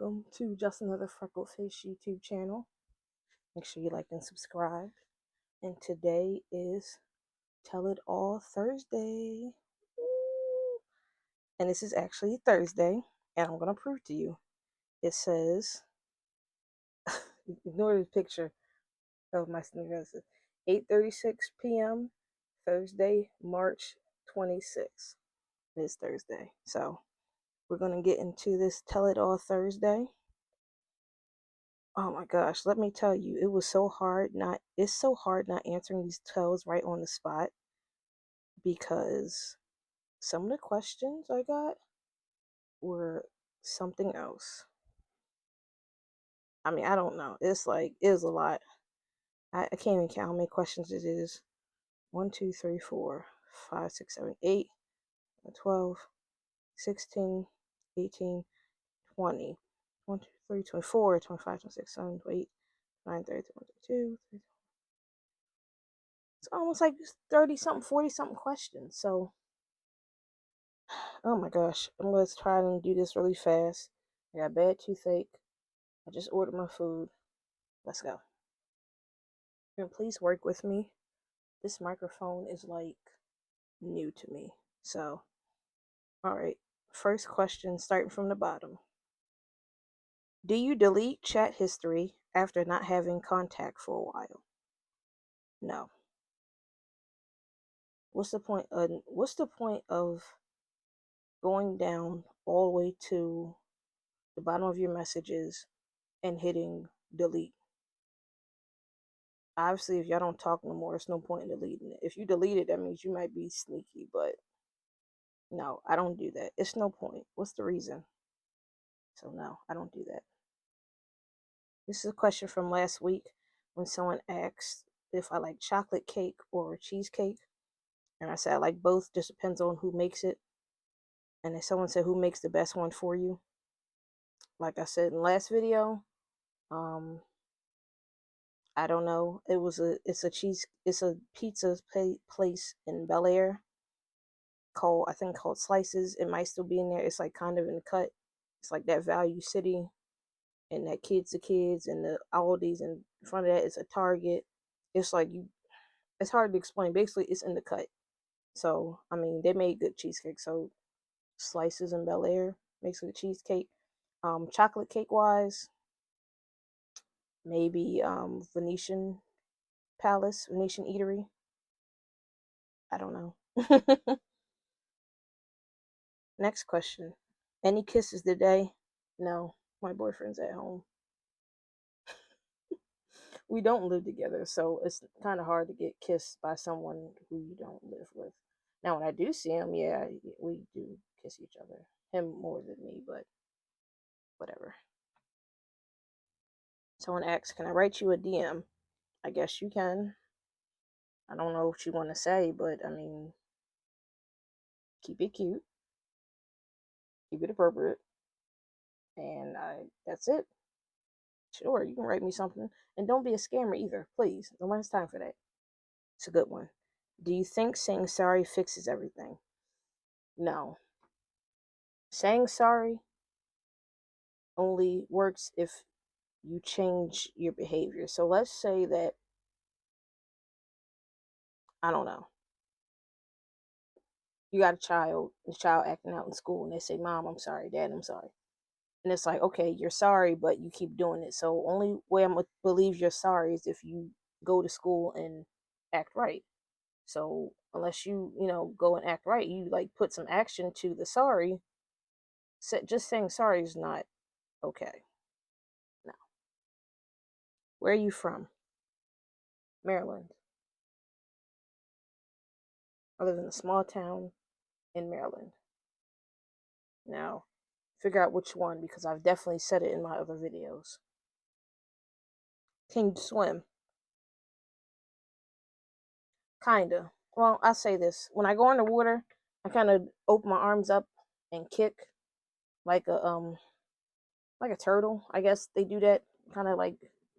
welcome to just another Freckled Fish YouTube channel. Make sure you like and subscribe. And today is Tell It All Thursday. And this is actually Thursday, and I'm going to prove to you. It says, ignore the picture of my sneakers. 8:36 p.m. Thursday, March 26th. It is Thursday. So we're going to get into this Tell It All Thursday. Oh my gosh, let me tell you, it's so hard not answering these tells right on the spot, because some of the questions I got were something else. I mean, I don't know. It's a lot. I can't even count how many questions it is. 1, 2, 3, 4, 5, 6, 7, 8, 12, 16, 18, 20. 1, 2, 3, 24, 25, 26, 27, 28, 29, 30, 31, 32. It's almost like 30-something, 40-something questions. So, oh my gosh, I'm going to try and do this really fast. I got bad toothache. I just ordered my food. Let's go. And please work with me. This microphone is like new to me. So, all right. First question, starting from the bottom. Do you delete chat history after not having contact for a while? No. What's the point of going down all the way to the bottom of your messages and hitting delete? Obviously, if y'all don't talk no more, there's no point in deleting it. If you delete it, that means you might be sneaky, but no, I don't do that. It's no point. What's the reason? So no, I don't do that. This is a question from last week when someone asked if I like chocolate cake or cheesecake. And I said I like both, just depends on who makes it. And then someone said, who makes the best one for you? Like I said in the last video, I don't know. It's a pizza place in Bel Air called Slices. It might still be in there. It's like kind of in the cut. It's like that Value City, and that Kids to Kids, and the Aldi's, and in front of that is a Target. It's like it's hard to explain. Basically, it's in the cut. So I mean, they made good cheesecake. So Slices in Bel Air makes a good cheesecake. Chocolate cake wise, maybe Venetian Eatery. I don't know. Next question. Any kisses today? No, my boyfriend's at home. We don't live together, so it's kind of hard to get kissed by someone who you don't live with. Now, when I do see him, yeah, we do kiss each other. Him more than me, but whatever. Someone asks, can I write you a DM? I guess you can. I don't know what you want to say, but I mean, keep it cute. Keep it appropriate. And that's it. Sure, you can write me something. And don't be a scammer either, please. No one has time for that. It's a good one. Do you think saying sorry fixes everything? No. Saying sorry only works if you change your behavior. So let's say that, I don't know, you got the child acting out in school, and they say, Mom, I'm sorry, Dad, I'm sorry. And it's like, okay, you're sorry, but you keep doing it. So only way I'm going to believe you're sorry is if you go to school and act right. So unless you go and act right, you like put some action to the sorry. Just saying sorry is not okay. No. Where are you from? Maryland. I live in a small town in Maryland. Now, figure out which one, because I've definitely said it in my other videos. Can you swim? Kinda. Well, I'll say this. When I go underwater, I kind of open my arms up and kick like a turtle. I guess they do that. Kind of like,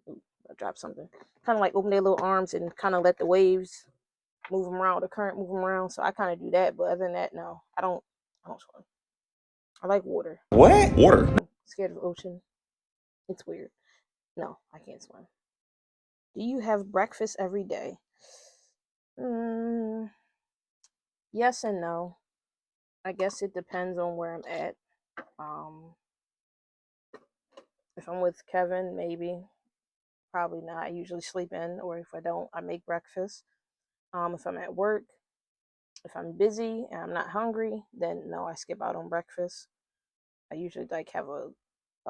ooh, I dropped something. Kind of like open their little arms and kind of let the waves move them around, the current move them around. So I kind of do that. But other than that, no, I don't swim. I like water. What? Water. Scared of the ocean. It's weird. No, I can't swim. Do you have breakfast every day? Mm, yes and no. I guess it depends on where I'm at. Um, if I'm with Kevin, maybe. Probably not. I usually sleep in, or if I don't, I make breakfast. If I'm at work, if I'm busy and I'm not hungry, then no, I skip out on breakfast. I usually like have a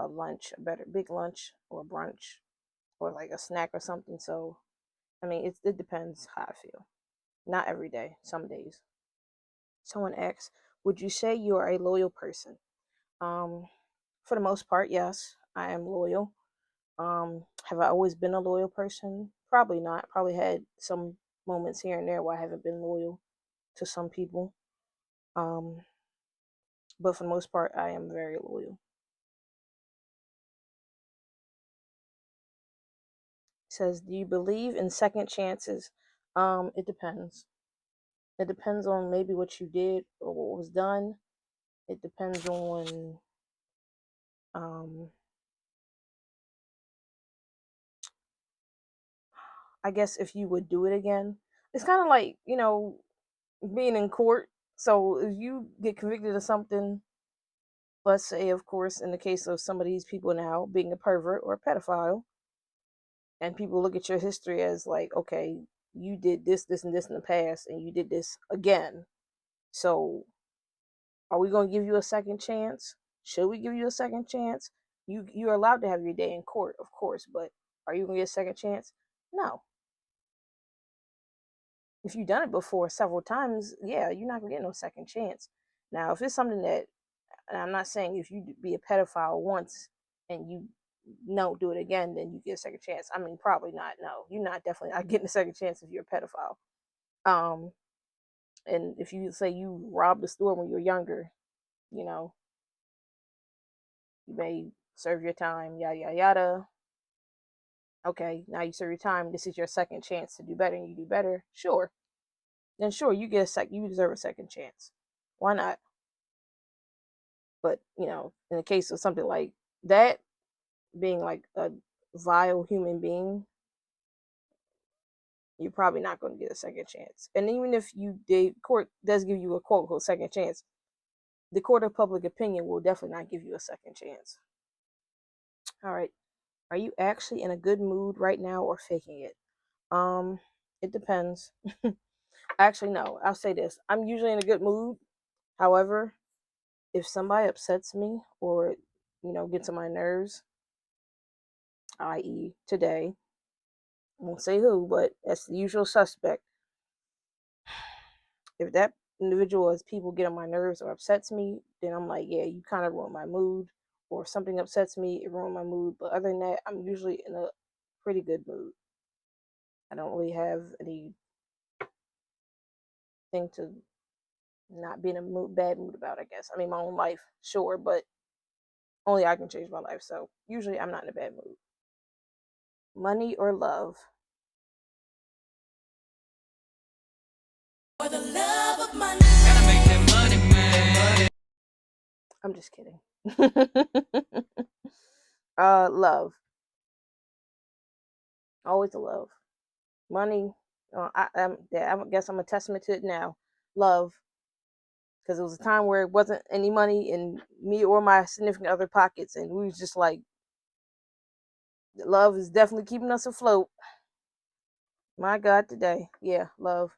lunch, a better big lunch or brunch or like a snack or something. So I mean, it depends how I feel. Not every day. Some days. Someone asks, "Would you say you are a loyal person?" Um, for the most part, yes, I am loyal. Have I always been a loyal person? Probably not. Probably had some moments here and there where I haven't been loyal to some people. Um, but for the most part, I am very loyal. It says, "Do you believe in second chances?" It depends. It depends on maybe what you did or what was done. It depends on, um, I guess, if you would do it again. It's kind of like, being in court. So if you get convicted of something, let's say, of course, in the case of some of these people now being a pervert or a pedophile, and people look at your history as like, okay, you did this, this, and this in the past, and you did this again. So are we going to give you a second chance? Should we give you a second chance? You're allowed to have your day in court, of course, but are you going to get a second chance? No. If you've done it before several times, yeah, you're not going to get no second chance. Now, if it's something that, and I'm not saying if you be a pedophile once and you don't do it again, then you get a second chance. I mean, probably not. No, you're not definitely not getting a second chance if you're a pedophile. Um, and if you say you robbed a store when you were younger, you know, you may serve your time, yada yada yada. Okay, now you serve your time. This is your second chance to do better, and you do better. Sure, then sure you get a you deserve a second chance. Why not? But in the case of something like that, being like a vile human being, you're probably not going to get a second chance. And even if the court does give you a quote unquote second chance, the court of public opinion will definitely not give you a second chance. All right. Are you actually in a good mood right now or faking it? Um, it depends. Actually, no. I'll say this. I'm usually in a good mood. However, if somebody upsets me or gets on my nerves, i.e., today, I won't say who, but that's the usual suspect. If that individual, as people get on my nerves or upsets me, then I'm like, yeah, you kind of ruin my mood. Or if something upsets me, it ruined my mood. But other than that, I'm usually in a pretty good mood. I don't really have anything to not be in a bad mood about, I guess. I mean, my own life, sure, but only I can change my life. So usually I'm not in a bad mood. Money or love? For the love of money. Gotta make that money, man. I'm just kidding. Love. Always a love. Money. I guess I'm a testament to it now. Love, because it was a time where it wasn't any money in me or my significant other pockets, and we was just like, love is definitely keeping us afloat. My God, today, yeah, love.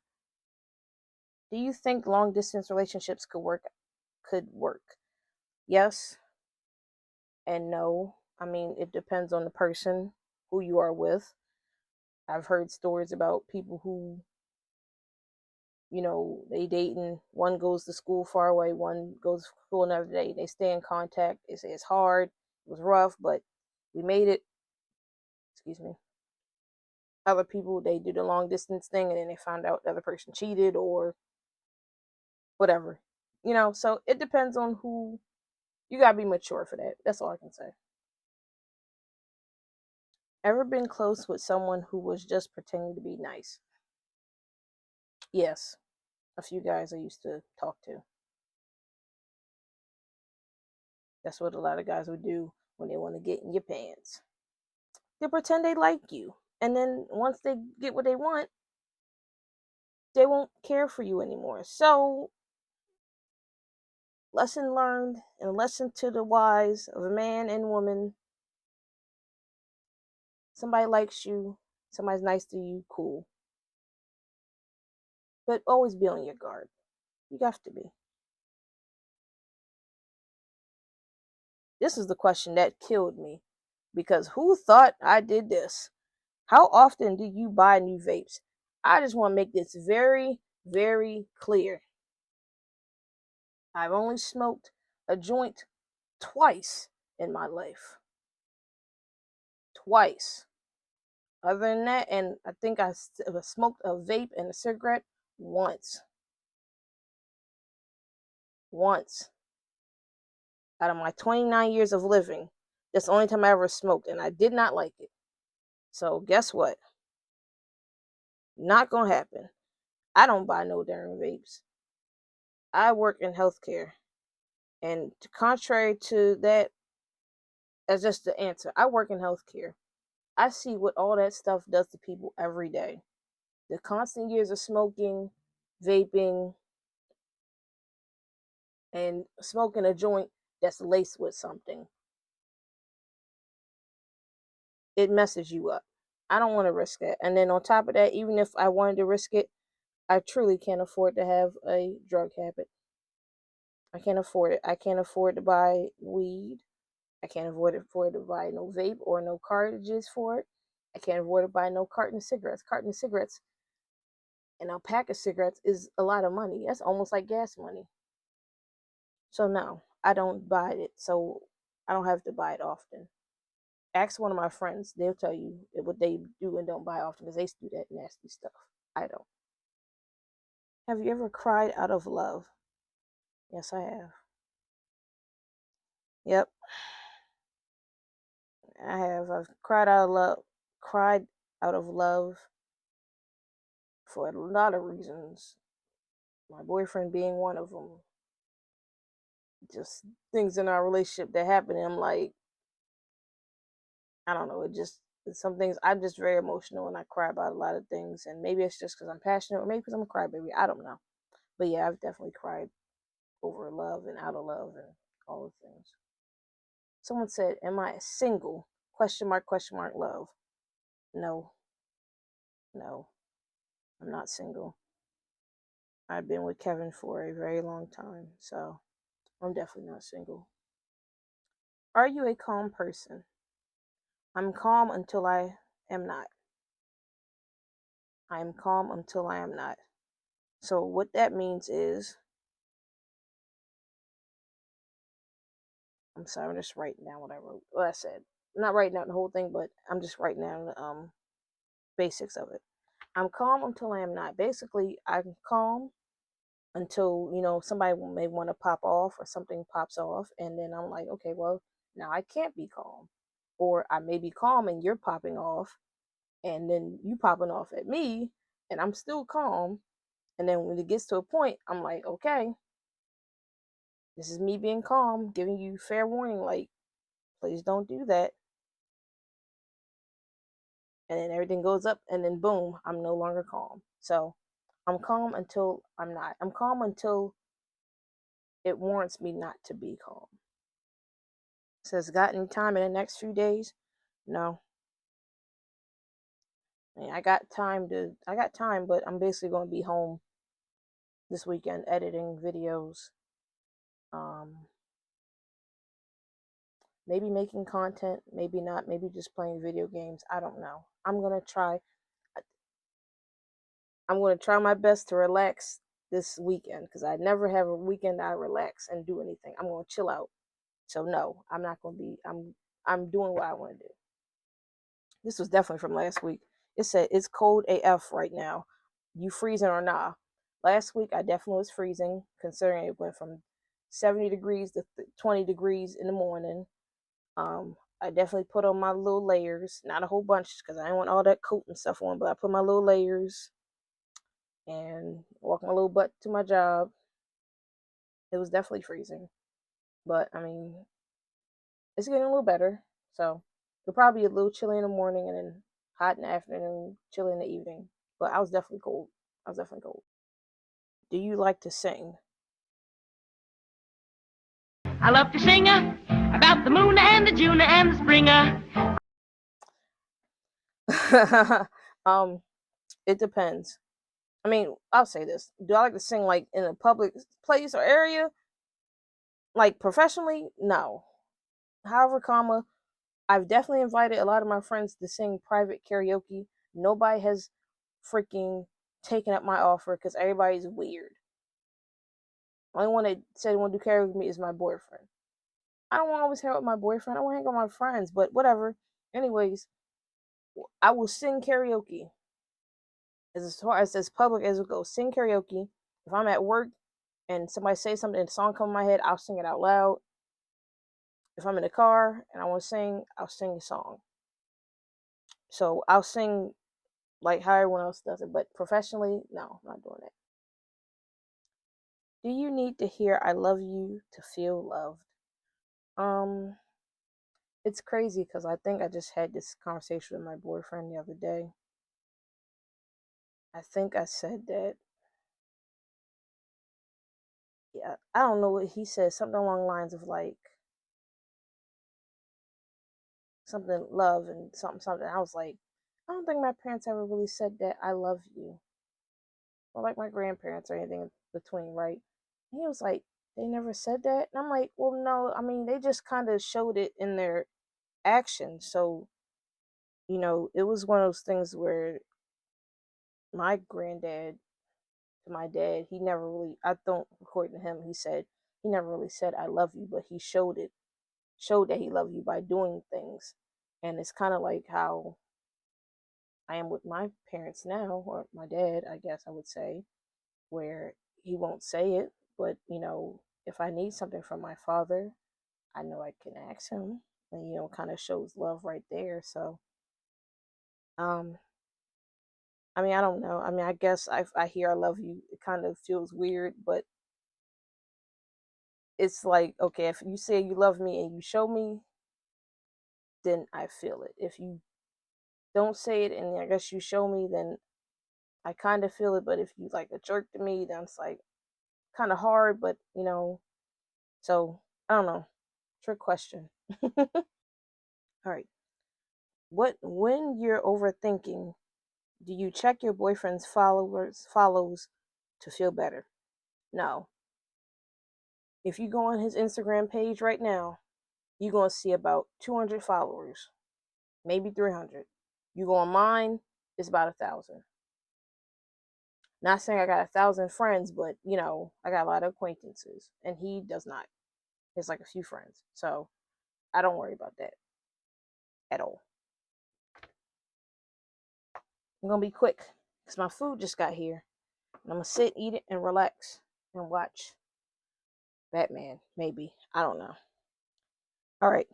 Do you think long distance relationships could work? Could work? Yes and no. I mean, it depends on the person who you are with. I've heard stories about people who, they dating. One goes to school far away, one goes to school another day. They stay in contact. They say it's hard, it was rough, but we made it. Excuse me. Other people, they do the long distance thing and then they find out the other person cheated or whatever. So it depends on who. You gotta be mature for that. That's all I can say. Ever been close with someone who was just pretending to be nice? Yes. A few guys I used to talk to. That's what a lot of guys would do. when they want to get in your pants. They pretend they like you. And then once they get what they want, they won't care for you anymore. So, lesson learned and lesson to the wise of a man and woman. Somebody likes you, somebody's nice to you, cool. But always be on your guard. You have to be. This is the question that killed me. Because who thought I did this? How often do you buy new vapes? I just want to make this very, very clear. I've only smoked a joint twice in my life. Twice. Other than that, and I think I smoked a vape and a cigarette once. Once. Out of my 29 years of living, that's the only time I ever smoked, and I did not like it. So, guess what? Not gonna happen. I don't buy no darn vapes. I work in healthcare. And contrary to that, as just the answer, I work in healthcare. I see what all that stuff does to people every day. The constant years of smoking, vaping, and smoking a joint that's laced with something. It messes you up. I don't want to risk that. And then on top of that, even if I wanted to risk it, I truly can't afford to have a drug habit. I can't afford it. I can't afford to buy weed. I can't afford to buy no vape or no cartridges for it. I can't afford to buy no carton of cigarettes. Carton of cigarettes and a pack of cigarettes is a lot of money. That's almost like gas money. So no, I don't buy it. So I don't have to buy it often. Ask one of my friends; they'll tell you what they do and don't buy often because they do that nasty stuff. I don't. Have you ever cried out of love? Yes, I have. Yep, I have. I've cried out of love. Cried out of love for a lot of reasons. My boyfriend being one of them. Just things in our relationship that happen. And I'm like, I don't know. Some things. I'm just very emotional and I cry about a lot of things. And maybe it's just because I'm passionate, or maybe because I'm a crybaby. I don't know. But yeah, I've definitely cried over love and out of love and all the things. Someone said, "Am I single?" Question mark. Question mark. Love. No, no, I'm not single. I've been with Kevin for a very long time, so I'm definitely not single. Are you a calm person? I'm calm until I am not. I am calm until I am not. So what that means is, I'm sorry, I'm just writing down what I wrote. What I said. I'm not writing down the whole thing, but I'm just writing down the basics of it. I'm calm until I am not. Basically, I'm calm until somebody may want to pop off or something pops off, and then I'm like, okay, well, now I can't be calm, or I may be calm and you're popping off, and then you popping off at me, and I'm still calm, and then when it gets to a point, I'm like, okay, this is me being calm, giving you fair warning, like, please don't do that. And then everything goes up, and then boom, I'm no longer calm. So I'm calm until I'm not. I'm calm until it warrants me not to be calm. It says, got any time in the next few days? No. I mean, I got time, but I'm basically going to be home this weekend editing videos. Maybe making content, maybe not, maybe just playing video games. I don't know. I'm going to try my best to relax this weekend because I never have a weekend I relax and do anything. I'm going to chill out. So no, I'm not going to be I'm doing what I want to do. This was definitely from last week. It said it's cold AF right now. You freezing or nah? Last week I definitely was freezing, considering it went from 70 degrees to 20 degrees in the morning. I definitely put on my little layers, not a whole bunch because I didn't want all that coat and stuff on, but I put my little layers and walked my little butt to my job. It was definitely freezing, but I mean, it's getting a little better. So it'll probably be a little chilly in the morning and then hot in the afternoon, chilly in the evening. But I was definitely cold. I was definitely cold. Do you like to sing? I love to sing about the moon and the June and the spring. um, it depends. I mean, I'll say this: do I like to sing like in a public place or area, like professionally? No. However, I've definitely invited a lot of my friends to sing private karaoke. Nobody has freaking taken up my offer because everybody's weird. The only one that said they want to do karaoke with me is my boyfriend. I don't want to always hang out with my boyfriend. I want to hang out with my friends, but whatever. Anyways, I will sing karaoke as far as public as it goes. Sing karaoke. If I'm at work and somebody says something and a song come in my head, I'll sing it out loud. If I'm in the car and I want to sing, I'll sing a song. So I'll sing like how everyone else does it, but professionally, no, I'm not doing it. Do you need to hear I love you to feel loved? Um, it's crazy because I think I just had this conversation with my boyfriend the other day. I think I said that. Yeah, I don't know what he said. Something along the lines of like something love and something something. I was like, I don't think my parents ever really said that I love you, or like my grandparents or anything in between, right? And he was like, they never said that, and I'm like, well, no. I mean, they just kind of showed it in their actions. So it was one of those things where my granddad to my dad, he never really, I don't, according to him, he said he never really said I love you, but he showed that he loved you by doing things. And it's kind of like how I am with my parents now, or my dad, I guess I would say, where he won't say it, but if I need something from my father, I know I can ask him, and kind of shows love right there. So, um, I mean, I don't know. I mean, I guess I hear I love you, it kind of feels weird, but it's like, okay, if you say you love me and you show me, then I feel it. If you don't say it and I guess you show me, then I kind of feel it. But if you like a jerk to me, then it's like kind of hard. But so I don't know. Trick question. All right. When you're overthinking, do you check your boyfriend's follows to feel better? No. If you go on his Instagram page right now, you're gonna see about 200 followers, maybe 300. You go on mine, it's about 1,000. Not saying I got 1,000 friends, but I got a lot of acquaintances, and he does not. He has like a few friends, so I don't worry about that at all. I'm gonna be quick because my food just got here, and I'm gonna sit, eat it, and relax and watch Batman. Maybe I don't know. All right,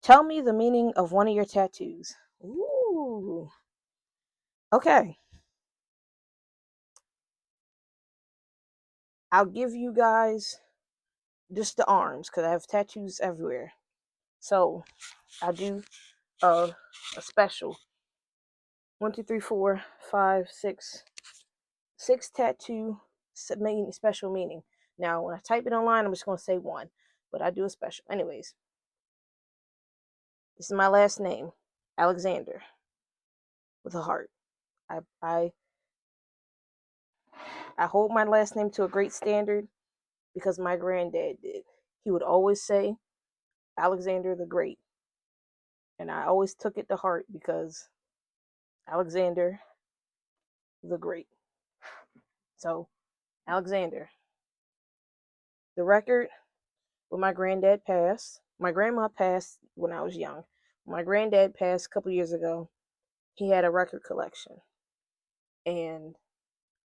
tell me the meaning of one of your tattoos. Ooh, okay. I'll give you guys just the arms because I have tattoos everywhere. So I do a special 1, 2, 3, 4, 5, 6, 6 tattoo meaning special meaning. Now when I type it online, I'm just gonna say one, but I do a special. Anyways, this is my last name, Alexander, with a heart. I I I hold my last name to a great standard because my granddad did. He would always say Alexander the Great, and I always took it to heart because Alexander the Great. So, Alexander. The record when my granddad passed, my grandma passed when I was young. When my granddad passed a couple years ago, he had a record collection. And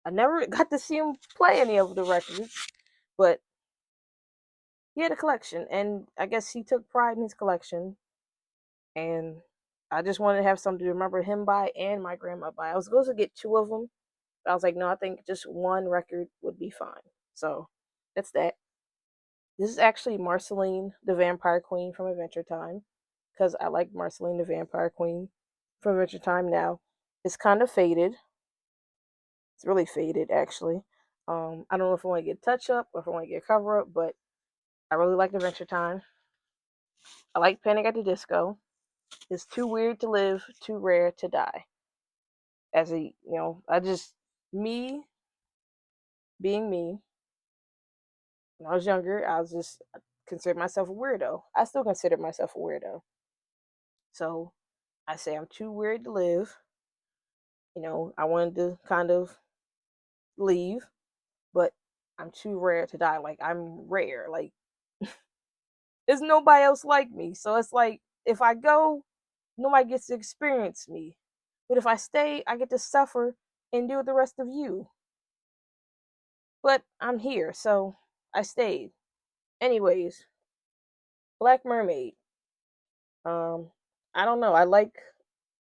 I never got to see him play any of the records, but he had a collection. And I guess he took pride in his collection. And I just wanted to have something to remember him by and my grandma by. I was supposed to get two of them, but I was like, no, I think just one record would be fine. So that's that. This is actually Marceline, the Vampire Queen from Adventure Time, because I like Marceline, the Vampire Queen from Adventure Time now. It's kind of faded. It's really faded, actually. I don't know if I want to get touch up or if I want to get cover up, but I really like Adventure Time. I like Panic at the Disco. It's too weird to live, too rare to die. As a, me being me, when I was younger, I was just considered myself a weirdo. I still consider myself a weirdo. So I say I'm too weird to live. I wanted to kind of leave, but I'm too rare to die. Like, I'm rare. Like, there's nobody else like me. So it's like, if I go, nobody gets to experience me. But if I stay, I get to suffer and deal with the rest of you. But I'm here, so I stayed. Anyways, Black Mermaid. Um, I don't know. I like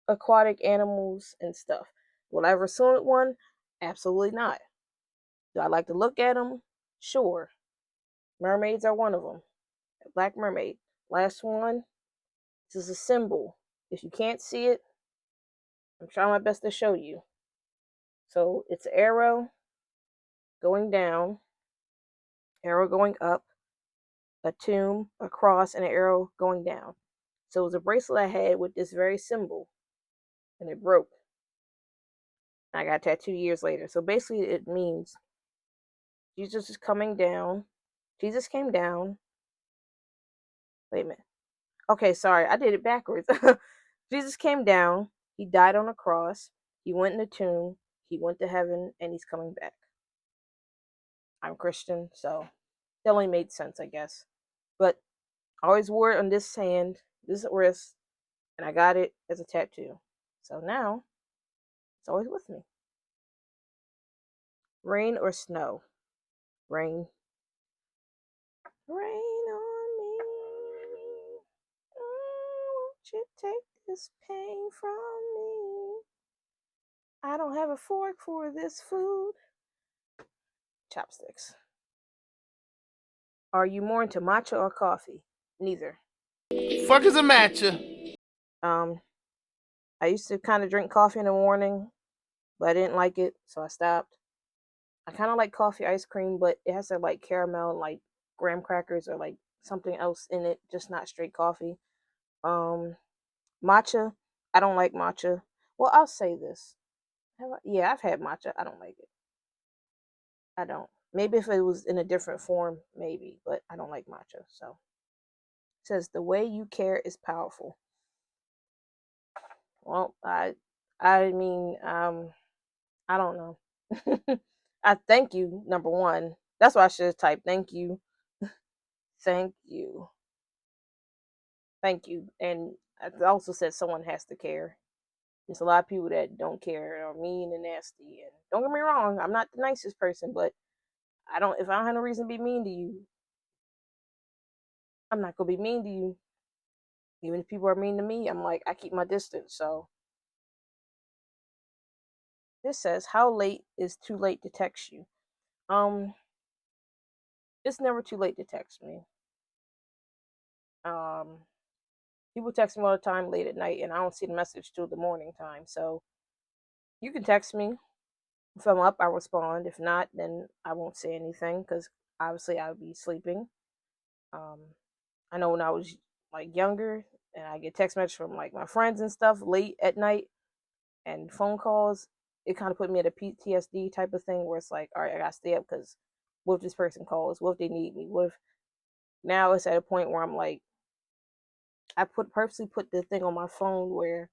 aquatic animals and stuff. Will I ever swim with one? Absolutely not. Do I like to look at them? Sure. Mermaids are one of them. Black Mermaid. Last one. This is a symbol. If you can't see it, I'm trying my best to show you. So it's an arrow going down, arrow going up, a tomb, a cross, and an arrow going down. So it was a bracelet I had with this very symbol, and it broke. I got tattooed 2 years later. So basically, it means Jesus is coming down. Jesus came down. Wait a minute. Okay, sorry, I did it backwards. Jesus came down. He died on a cross. He went in the tomb. He went to heaven, and he's coming back. I'm Christian, so that only made sense, I guess. But I always wore it on this hand, this wrist, and I got it as a tattoo. So now it's always with me. Rain or snow? Rain. Rain on me. Won't you take this pain from me? I don't have a fork for this food. Chopsticks. Are you more into matcha or coffee? Neither. Fuck is a matcha? Um, I used to kind of drink coffee in the morning, but I didn't like it, so I stopped. I kind of like coffee ice cream, but it has to like caramel, like graham crackers or like something else in it, just not straight coffee. Um, Matcha, I don't like matcha. Well, I'll say this. Yeah, I've had matcha. I don't like it. I don't. Maybe if it was in a different form, maybe, but I don't like matcha. So it says the way you care is powerful. Well, I mean, I don't know. I thank you, number one. That's why I should have typed thank you. Thank you. Thank you. And it also said someone has to care. There's a lot of people that don't care or mean and nasty. And don't get me wrong, I'm not the nicest person, but if I don't have no reason to be mean to you, I'm not gonna be mean to you. Even if people are mean to me, I'm like, I keep my distance. So this says, how late is too late to text you? Um, it's never too late to text me. Um, People text me all the time late at night, and I don't see the message till the morning time. So you can text me. If I'm up, I respond. If not, then I won't say anything because obviously I'll be sleeping. Um, I know when I was like younger, and I get text messages from like my friends and stuff late at night, and phone calls. It kind of put me at a PTSD type of thing where it's like, all right, I gotta stay up because what if this person calls? What if they need me? What if now it's at a point where I'm like, I purposely put the thing on my phone where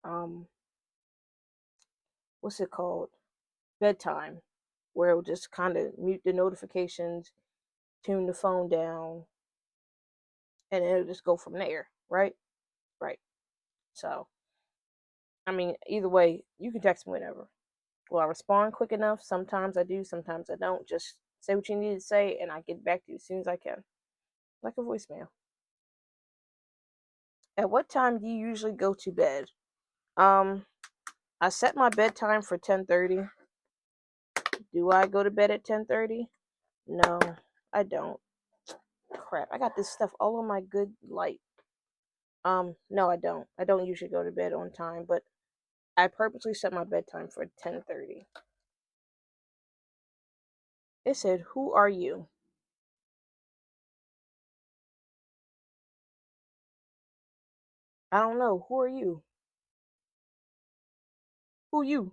um what's it called? Bedtime, where it will just kind of mute the notifications, tune the phone down, and it'll just go from there, right? Right. So, I mean, either way, you can text me whenever. Will I respond quick enough? Sometimes I do, sometimes I don't. Just say what you need to say, and I get back to you as soon as I can, like a voicemail. At what time do you usually go to bed? Um, I set my bedtime for 10:30. Do I go to bed at 10:30? No, I don't. crap. I got this stuff all on my good light. No, I don't. I don't usually go to bed on time, but I purposely set my bedtime for 10:30. It said, "Who are you?" I don't know. Who are you? Who you?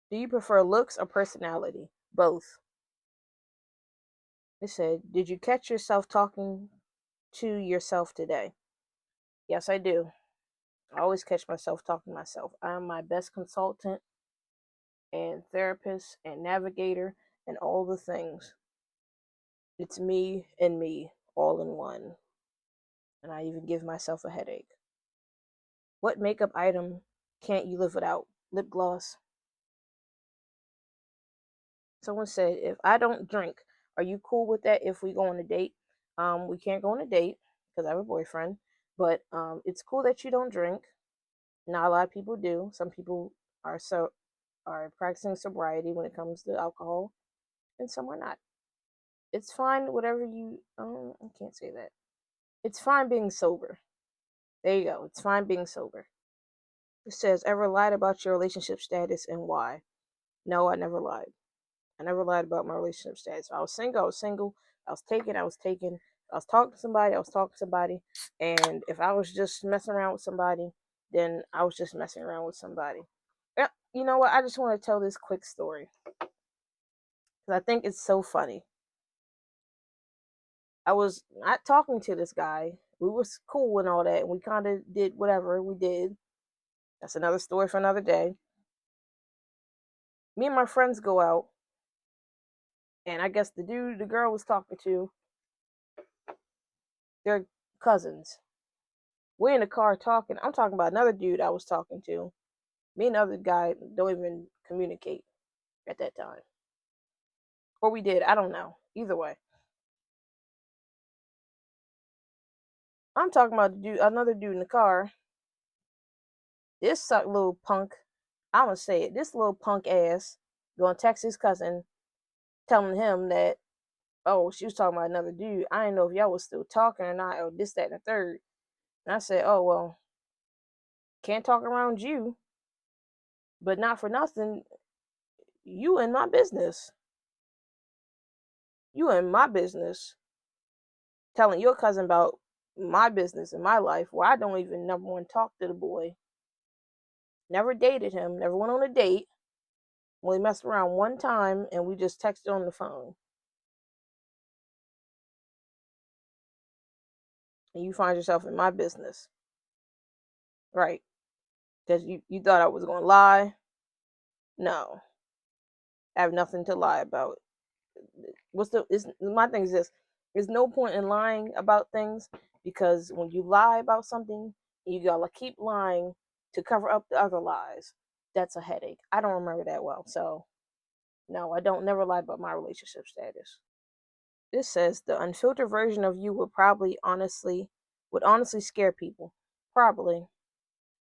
Do you prefer looks or personality? Both. It said, "Did you catch yourself talking to yourself today?" Yes, I do. I always catch myself talking to myself. I am my best consultant and therapist and navigator and all the things. It's me all in one. And I even give myself a headache. What makeup item can't you live without? Lip gloss. Someone said, if I don't drink, are you cool with that if we go on a date? We can't go on a date because I have a boyfriend, but it's cool that you don't drink. Not a lot of people do. Some people are practicing sobriety when it comes to alcohol, and some are not. It's fine, whatever you. I can't say that. It's fine being sober. There you go. It's fine being sober. It says, ever lied about your relationship status and why? No, I never lied. I never lied about my relationship status. If I was single, I was single. If I was taken, I was taken. If I was talking to somebody, I was talking to somebody. And if I was just messing around with somebody, then I was just messing around with somebody. Yeah, you know what? I just want to tell this quick story because I think it's so funny. I was not talking to this guy. We was cool and all that, and we kind of did whatever we did. That's another story for another day. Me and my friends go out, and I guess the dude the girl was talking to, they're cousins. We're in the car talking. I'm talking about another dude I was talking to. Me and the other guy don't even communicate at that time. Or we did. I don't know. Either way. I'm talking about the dude, another dude in the car. This little punk, I'm going to say it. This little punk ass going to text his cousin telling him that, oh, she was talking about another dude. I didn't know if y'all was still talking or not, or this, that, and the third. And I said, oh, well, can't talk around you, but not for nothing. You in my business. You in my business. Telling your cousin about my business and my life where I don't even number one talk to the boy. Never dated him, never went on a date. We messed around one time and we just texted on the phone. And you find yourself in my business. Right. Because you thought I was going to lie. No. I have nothing to lie about. My thing is this. There's no point in lying about things because when you lie about something, you gotta keep lying to cover up the other lies. That's a headache. I don't remember that well. So no, I don't never lie about my relationship status. This says the unfiltered version of you would honestly scare people. Probably,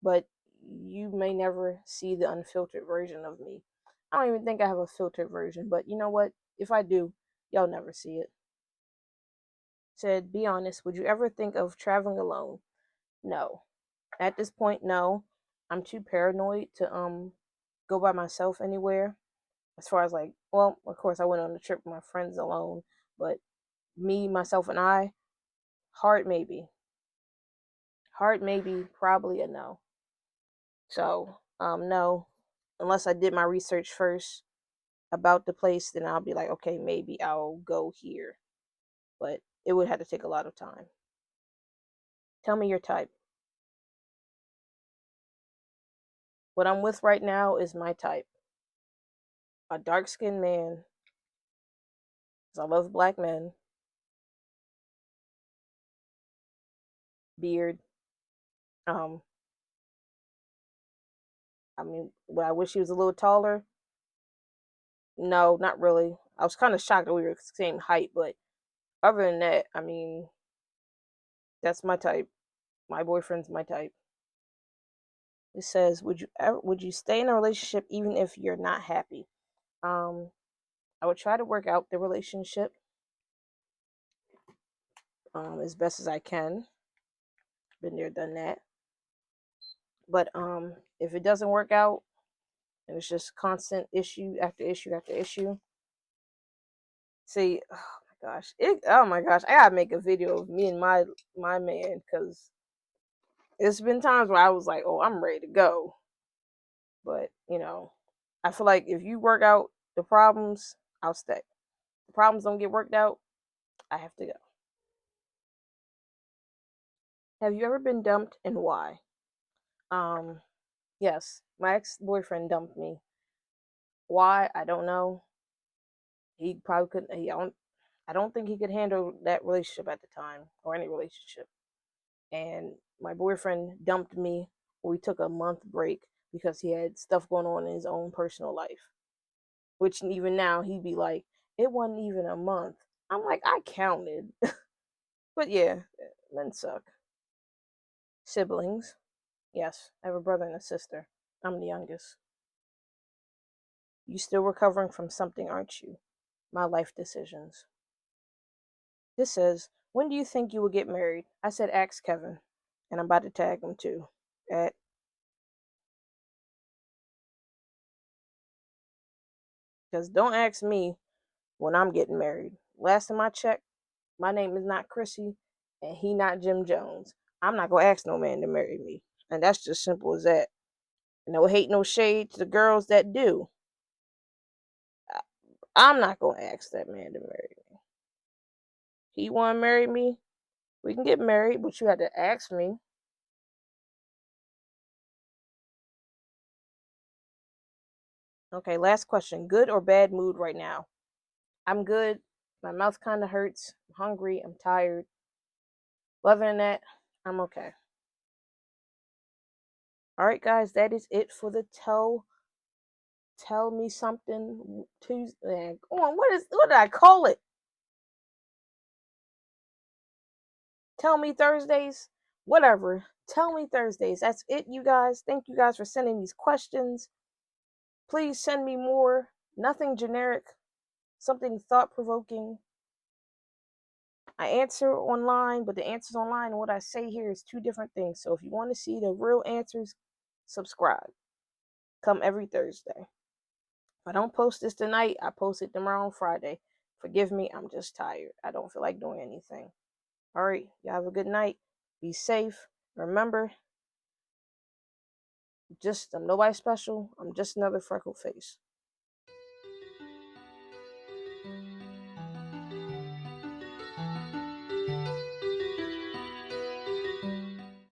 but you may never see the unfiltered version of me. I don't even think I have a filtered version, but you know what? If I do, y'all never see it. Said, be honest, would you ever think of traveling alone? No. At this point, no. I'm too paranoid to go by myself anywhere. As far as like, well, of course I went on a trip with my friends alone, but me, myself, and I, hard maybe. Hard maybe, probably a no. So, no. Unless I did my research first about the place, then I'll be like, okay, maybe I'll go here. But it would have to take a lot of time. Tell me your type. What I'm with right now is my type. A dark skinned man. Because I love black men. Beard. Um, I mean, would I wish he was a little taller? No, not really. I was kind of shocked that we were the same height, but other than that, I mean, that's my type. My boyfriend's my type. It says, would you stay in a relationship even if you're not happy? I would try to work out the relationship as best as I can. Been there, done that. But if it doesn't work out and it's just constant issue after issue after issue, see, oh my gosh, I gotta make a video of me and my man, because it's been times where I was like, oh, I'm ready to go. But I feel like if you work out the problems, I'll stay. The problems don't get worked out, I have to go. Have you ever been dumped, and why? Um, yes, my ex-boyfriend dumped me. Why? I don't know. He probably couldn't. I don't think he could handle that relationship at the time, or any relationship. And my boyfriend dumped me. We took a month break because he had stuff going on in his own personal life. Which even now he'd be like, it wasn't even a month. I'm like, I counted. But yeah, men suck. Siblings. Yes, I have a brother and a sister. I'm the youngest. You still recovering from something, aren't you? My life decisions. This says, when do you think you will get married? I said, ask Kevin. And I'm about to tag him too. At Because don't ask me when I'm getting married. Last time I checked, my name is not Chrissy, and he not Jim Jones. I'm not gonna ask no man to marry me, and that's just simple as that. No hate, no shade to the girls that do. I'm not gonna ask that man to marry me. He want to marry me, we can get married, but you had to ask me. Okay, last question. Good or bad mood right now? I'm good. My mouth kind of hurts. I'm hungry. I'm tired. Other than that, I'm okay. All right, guys, that is it for the tell me something Tuesday. What did I call it? Tell me Thursdays? Whatever. Tell me Thursdays. That's it, you guys. Thank you guys for sending these questions. Please send me more. Nothing generic. Something thought provoking. I answer online, but the answers online and what I say here is two different things. So if you want to see the real answers, subscribe. Come every Thursday. If I don't post this tonight, I post it tomorrow on Friday. Forgive me, I'm just tired. I don't feel like doing anything. All right, y'all have a good night. Be safe. Remember, I'm nobody special. I'm just another freckle face.